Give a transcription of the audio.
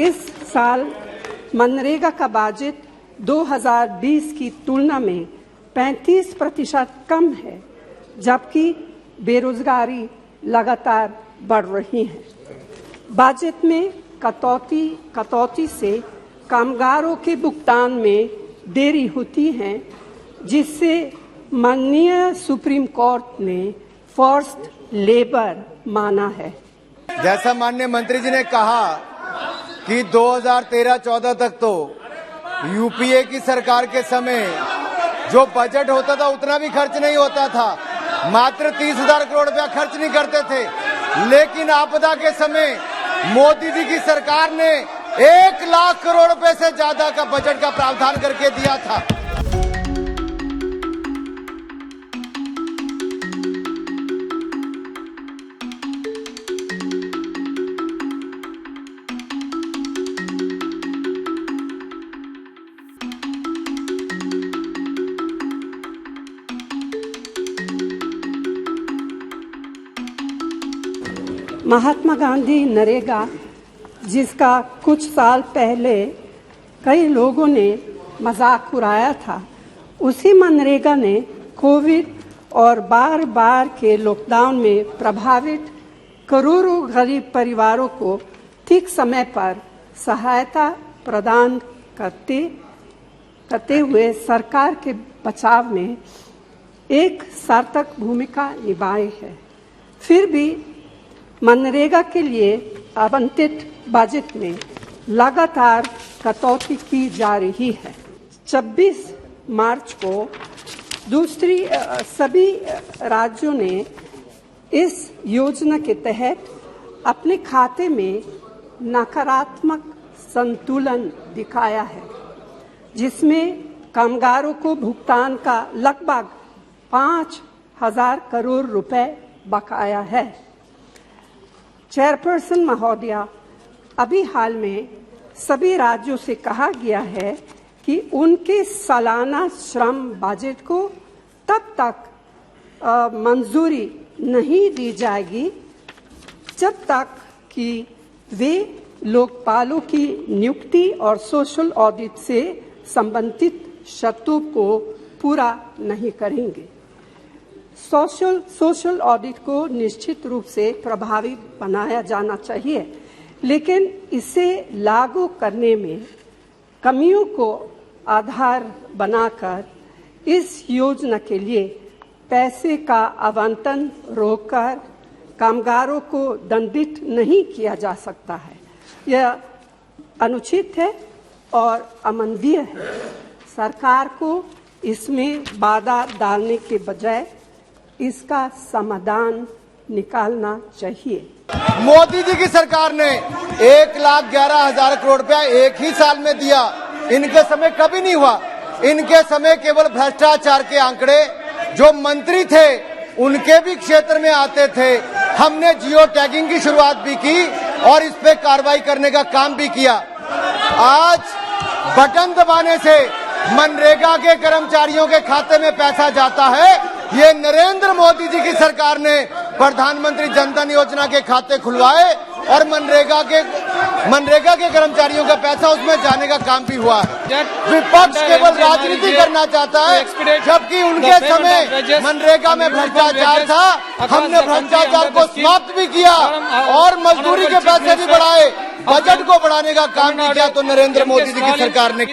इस साल मनरेगा का बजट 2020 की तुलना में 35% कम है, जबकि बेरोजगारी लगातार बढ़ रही है। बजट में कटौती से कामगारों के भुगतान में देरी होती है, जिससे माननीय सुप्रीम कोर्ट ने फोर्स्ड लेबर माना है। जैसा माननीय मंत्री जी ने कहा कि 2013-14 तक तो यूपीए की सरकार के समय जो बजट होता था उतना भी खर्च नहीं होता था, मात्र 30,000 करोड़ रुपया खर्च नहीं करते थे। लेकिन आपदा के समय मोदी जी की सरकार ने 1 लाख करोड़ रुपए से ज्यादा का बजट का प्रावधान करके दिया था। महात्मा गांधी नरेगा, जिसका कुछ साल पहले कई लोगों ने मजाक उड़ाया था, उसी मनरेगा ने कोविड और बार के लॉकडाउन में प्रभावित करोड़ों गरीब परिवारों को ठीक समय पर सहायता प्रदान करते हुए सरकार के बचाव में एक सार्थक भूमिका निभाई है। फिर भी मनरेगा के लिए आवंटित बजट में लगातार कटौती की जा रही है। 26 मार्च को सभी राज्यों ने इस योजना के तहत अपने खाते में नकारात्मक संतुलन दिखाया है, जिसमें कामगारों को भुगतान का लगभग 5,000 करोड़ रुपए बकाया है। चेयरपर्सन महोदया, अभी हाल में सभी राज्यों से कहा गया है कि उनके सालाना श्रम बजट को तब तक मंजूरी नहीं दी जाएगी जब तक कि वे लोकपालों की नियुक्ति और सोशल ऑडिट से संबंधित शर्तों को पूरा नहीं करेंगे। सोशल ऑडिट को निश्चित रूप से प्रभावी बनाया जाना चाहिए, लेकिन इसे लागू करने में कमियों को आधार बनाकर इस योजना के लिए पैसे का आवंटन रोककर कामगारों को दंडित नहीं किया जा सकता है। यह अनुचित है और अमानवीय है। सरकार को इसमें बाधा डालने के बजाय इसका समाधान निकालना चाहिए। मोदी जी की सरकार ने 1,11,000 करोड़ रुपया एक ही साल में दिया। इनके समय कभी नहीं हुआ। इनके समय केवल भ्रष्टाचार के आंकड़े जो मंत्री थे उनके भी क्षेत्र में आते थे। हमने जियो टैगिंग की शुरुआत भी की और इस पे कार्रवाई करने का काम भी किया। आज बटन दबाने से मनरेगा के कर्मचारियों के खाते में पैसा जाता है। ये नरेंद्र मोदी जी की सरकार ने प्रधानमंत्री जनधन योजना के खाते खुलवाए और मनरेगा के कर्मचारियों का पैसा उसमें जाने का काम भी हुआ है। विपक्ष केवल राजनीति करना चाहता है, जबकि उनके समय मनरेगा में भ्रष्टाचार था। हमने भ्रष्टाचार को समाप्त भी किया और मजदूरी के पैसे भी बढ़ाए। बजट को बढ़ाने का काम नहीं किया तो नरेंद्र मोदी जी की सरकार ने।